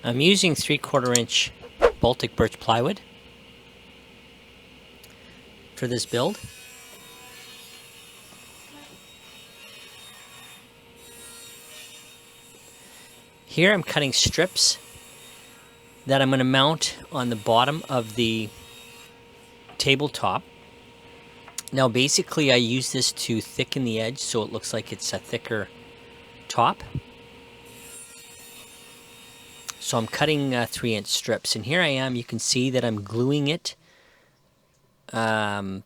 I'm using 3/4 inch Baltic birch plywood for this build. Here I'm cutting strips that I'm going to mount on the bottom of the tabletop. Now basically I use this to thicken the edge so it looks like it's a thicker top. So I'm cutting 3-inch strips, and here I am. You can see that I'm gluing it and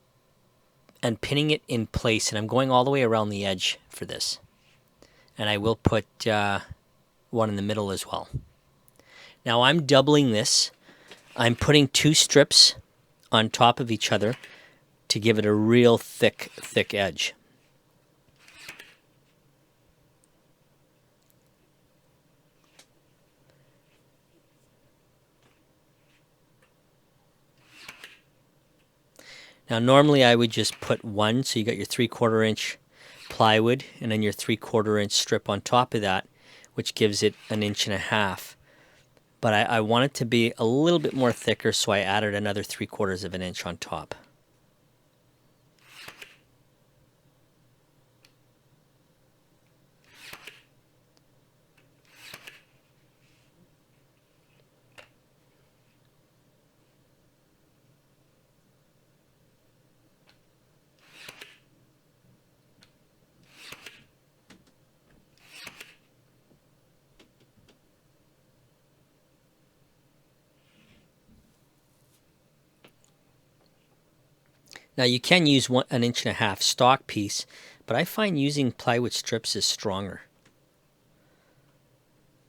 pinning it in place, and I'm going all the way around the edge for this. And I will put one in the middle as well. Now I'm doubling this. I'm putting 2 strips on top of each other to give it a real thick edge. Now normally I would just put one, so you got your 3/4 inch plywood and then your 3/4 inch strip on top of that, which gives it 1.5 inches. But I want it to be a little bit more thicker, so I added another 3/4 of an inch on top. Now you can use 1.5 inch stock piece, but I find using plywood strips is stronger.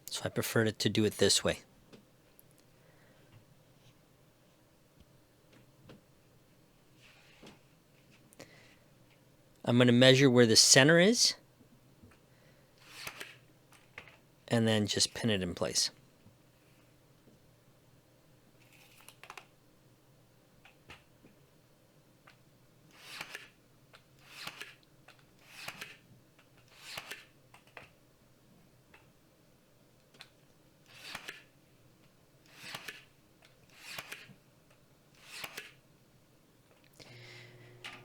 So I prefer to do it this way. I'm going to measure where the center is and then just pin it in place.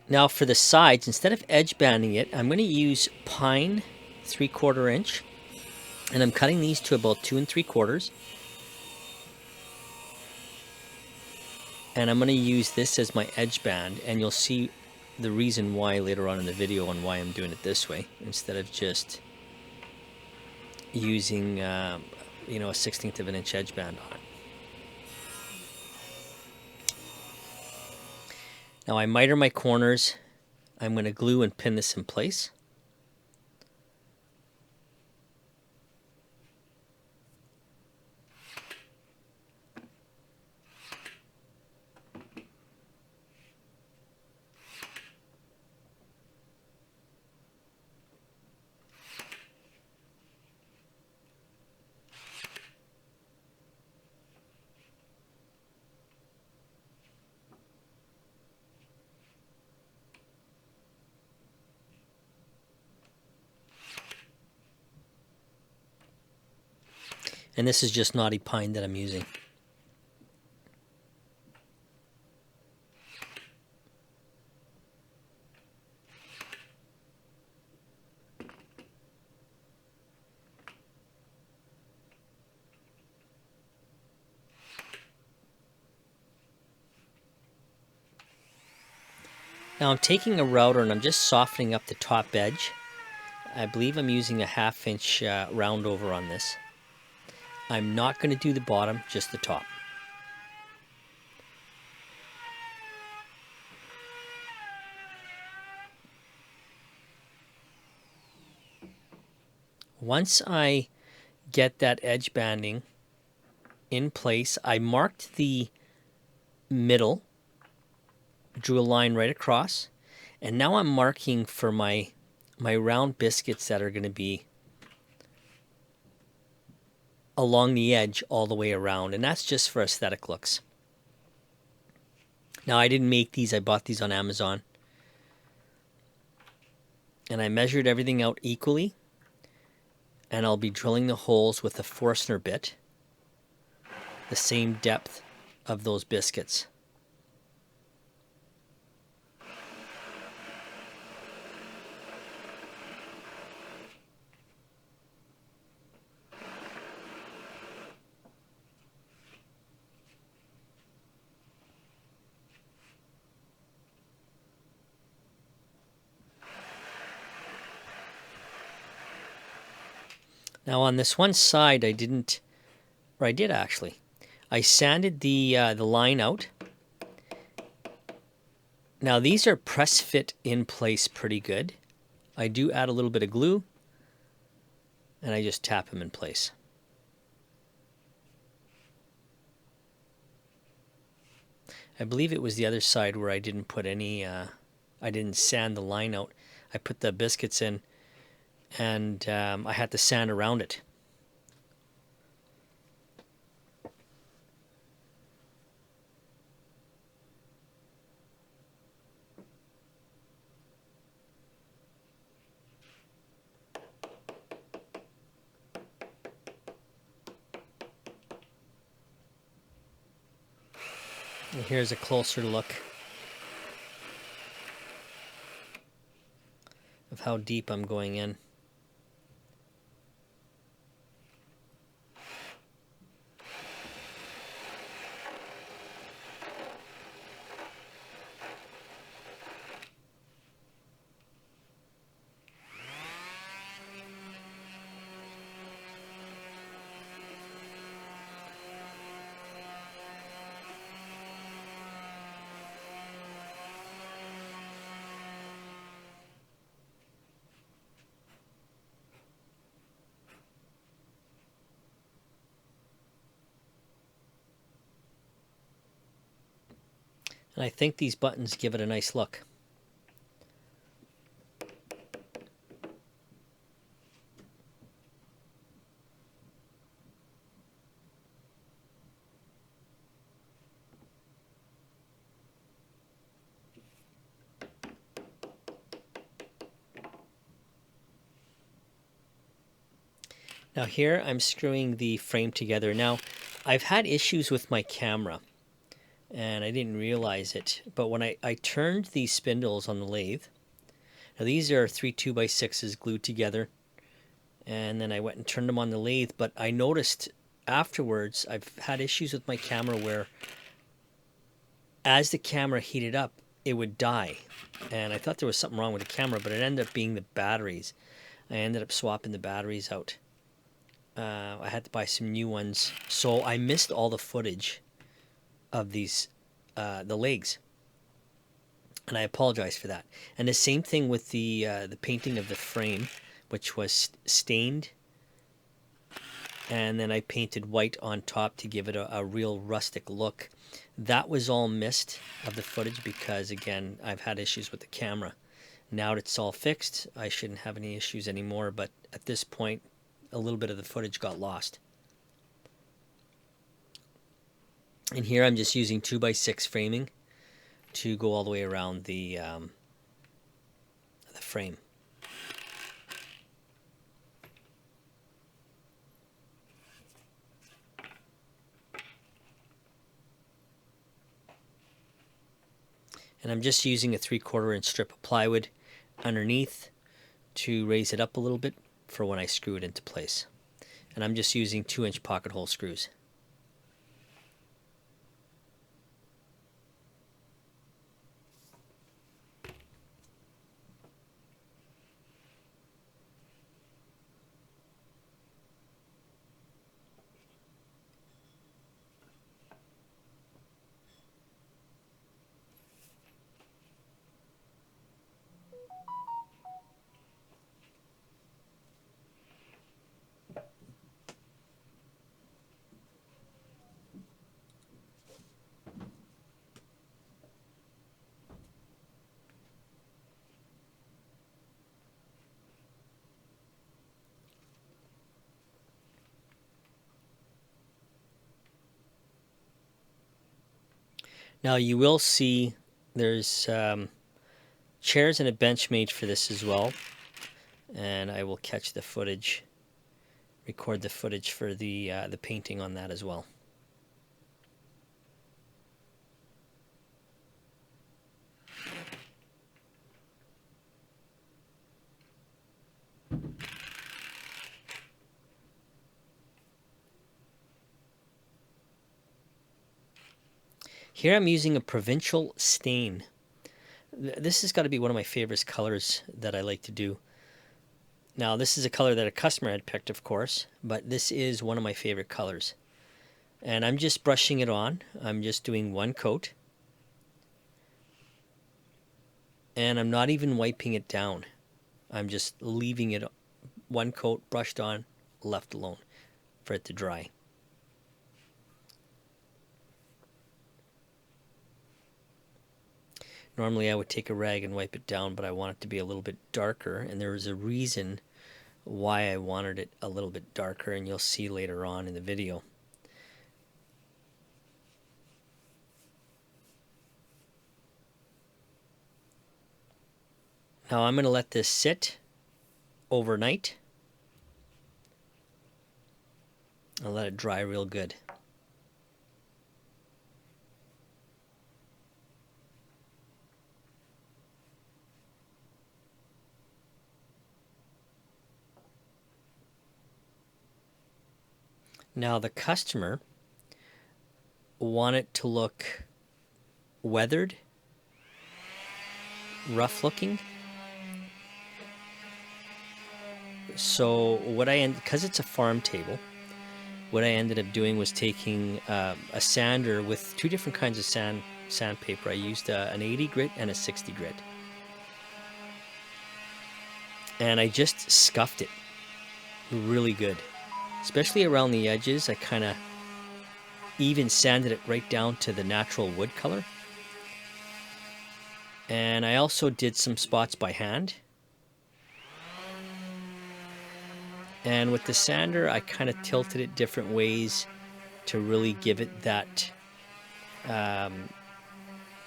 Now for the sides, instead of edge banding it, I'm going to use pine 3/4 inch, and I'm cutting these to about 2 3/4. And I'm going to use this as my edge band, and you'll see the reason why later on in the video and why I'm doing it this way instead of just using a 1/16 of an inch edge band on it. Now I miter my corners. I'm going to glue and pin this in place. And this is just knotty pine that I'm using. Now I'm taking a router and I'm just softening up the top edge. I believe I'm using a 1/2 inch round over on this. I'm not going to do the bottom, just the top. Once I get that edge banding in place, I marked the middle, drew a line right across, and now I'm marking for my round biscuits that are going to be along the edge all the way around, and that's just for aesthetic looks. Now I didn't make these, I bought these on Amazon, and I measured everything out equally, and I'll be drilling the holes with a Forstner bit. the same depth of those biscuits. Now on this one side I didn't, or I did actually. I sanded the line out. Now these are press fit in place pretty good. I do add a little bit of glue and I just tap them in place. I believe it was the other side where I didn't put any, I didn't sand the line out. I put the biscuits in and I had to sand around it. And here's a closer look of how deep I'm going in. And I think these buttons give it a nice look. Now here I'm screwing the frame together. Now I've had issues with my camera and I didn't realize it, but when I turned these spindles on the lathe, now these are 3 2x6s glued together, and then I went and turned them on the lathe, but I noticed afterwards I've had issues with my camera where as the camera heated up it would die, and I thought there was something wrong with the camera, but it ended up being the batteries. I ended up swapping the batteries out. I had to buy some new ones, so I missed all the footage of these, the legs, and I apologize for that. And the same thing with the painting of the frame, which was stained, and then I painted white on top to give it a real rustic look. That was all missed of the footage because, again, I've had issues with the camera. Now that it's all fixed, I shouldn't have any issues anymore, but at this point a little bit of the footage got lost. And here I'm just using 2x6 framing to go all the way around the frame. And I'm just using a 3/4 inch strip of plywood underneath to raise it up a little bit for when I screw it into place. And I'm just using 2-inch pocket hole screws. Now you will see there's chairs and a bench made for this as well, and I will catch the footage, record the footage for the painting on that as well. Here I'm using a provincial stain. This has got to be one of my favorite colors that I like to do. Now this is a color that a customer had picked, of course, but this is one of my favorite colors. And I'm just brushing it on. I'm just doing one coat. And I'm not even wiping it down. I'm just leaving it one coat brushed on, left alone for it to dry. Normally I would take a rag and wipe it down, but I want it to be a little bit darker, and there is a reason why I wanted it a little bit darker, and you'll see later on in the video. Now I'm going to let this sit overnight. I'll let it dry real good. Now the customer want it to look weathered, rough looking. So what because it's a farm table, what I ended up doing was taking a sander with two different kinds of sandpaper. I used an 80 grit and a 60 grit. And I just scuffed it really good. Especially around the edges, I kind of even sanded it right down to the natural wood color. And I also did some spots by hand. And with the sander, I kind of tilted it different ways to really give it that,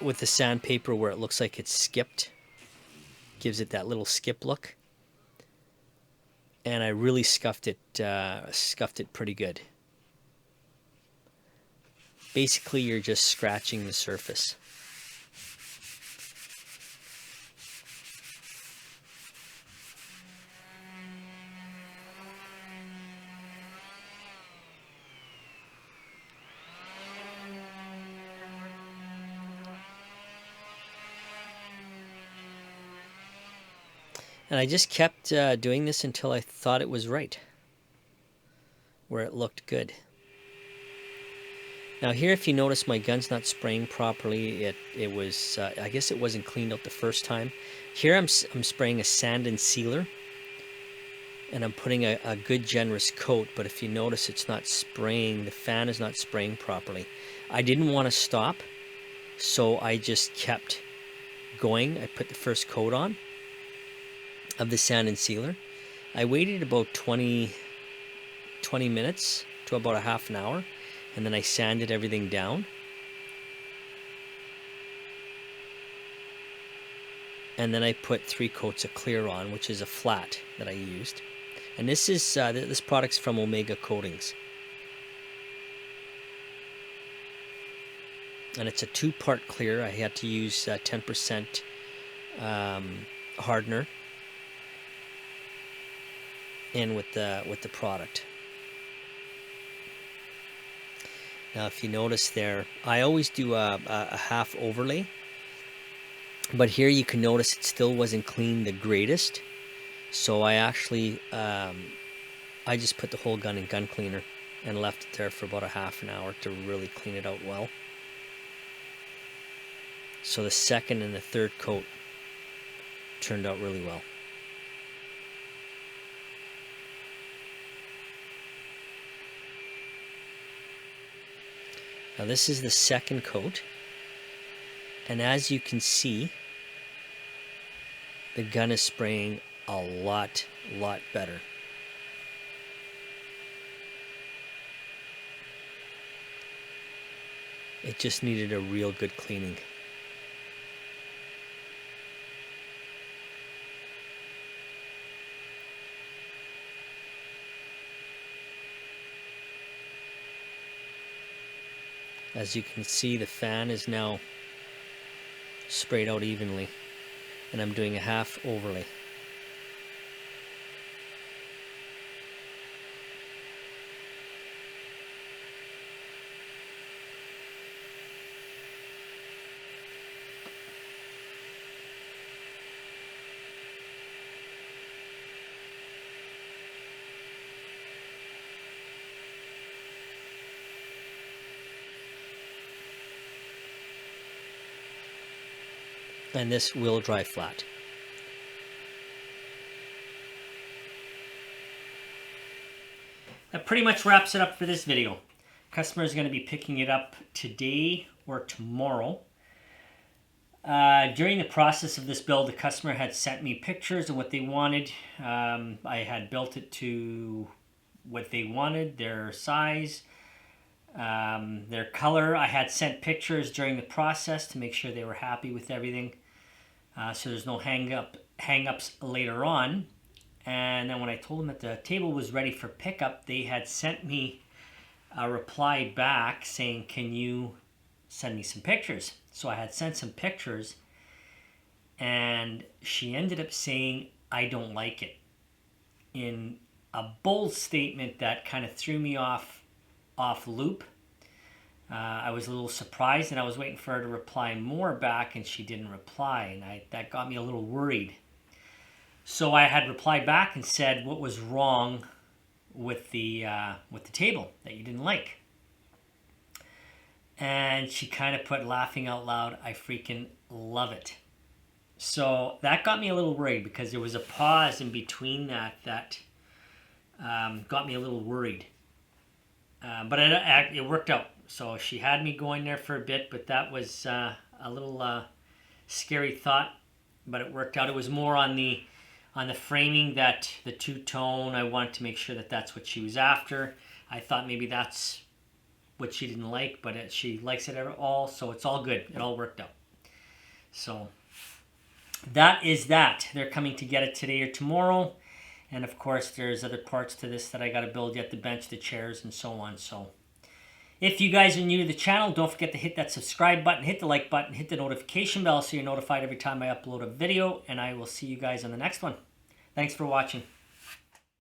with the sandpaper where it looks like it's skipped, gives it that little skip look. And I really scuffed it pretty good. Basically, you're just scratching the surface. And I just kept doing this until I thought it was right, where it looked good. Now here, if you notice, my gun's not spraying properly. It was, I guess it wasn't cleaned out the first time. Here I'm spraying a sand and sealer, and I'm putting a good generous coat, but if you notice, it's not spraying, the fan is not spraying properly. I didn't want to stop, so I just kept going. I put the first coat on of the sand and sealer. I waited about 20 minutes to about a half an hour, and then I sanded everything down. And then I put 3 coats of clear on, which is a flat that I used. And this is this product's from Omega Coatings. And it's a 2-part clear. I had to use 10% hardener in with the product. Now, if you notice there, I always do a half overlay, but here you can notice it still wasn't clean the greatest. So I actually, I just put the whole gun in gun cleaner and left it there for about a half an hour to really clean it out well. So the second and the third coat turned out really well. Now this is the second coat, and as you can see, the gun is spraying a lot better. It just needed a real good cleaning. As you can see, the fan is now sprayed out evenly, and I'm doing a half overlay. and this will dry flat. That pretty much wraps it up for this video. Customer is going to be picking it up today or tomorrow. During the process of this build, the customer had sent me pictures of what they wanted. I had built it to what they wanted, their size, their color. I had sent pictures during the process to make sure they were happy with everything. So there's no hang-ups later on. And then when I told them that the table was ready for pickup, they had sent me a reply back saying, can you send me some pictures? So I had sent some pictures, and she ended up saying, I don't like it, in a bold statement that kind of threw me off loop. I was a little surprised, and I was waiting for her to reply more back, and she didn't reply, and that got me a little worried. So I had replied back and said what was wrong with the table that you didn't like. And she kind of put, laughing out loud, I freaking love it. So that got me a little worried, because there was a pause in between that got me a little worried. But it worked out. So she had me going there for a bit, but that was a little scary thought. But it worked out. It was more on the framing, that the two-tone. I wanted to make sure that that's what she was after. I thought maybe that's what she didn't like, but she likes it all, so it's all good. It all worked out. So that is that. They're coming to get it today or tomorrow. And of course, there's other parts to this that I got to build yet, the bench, the chairs, and so on. So if you guys are new to the channel, don't forget to hit that subscribe button, hit the like button, hit the notification bell so you're notified every time I upload a video, and I will see you guys on the next one. Thanks for watching.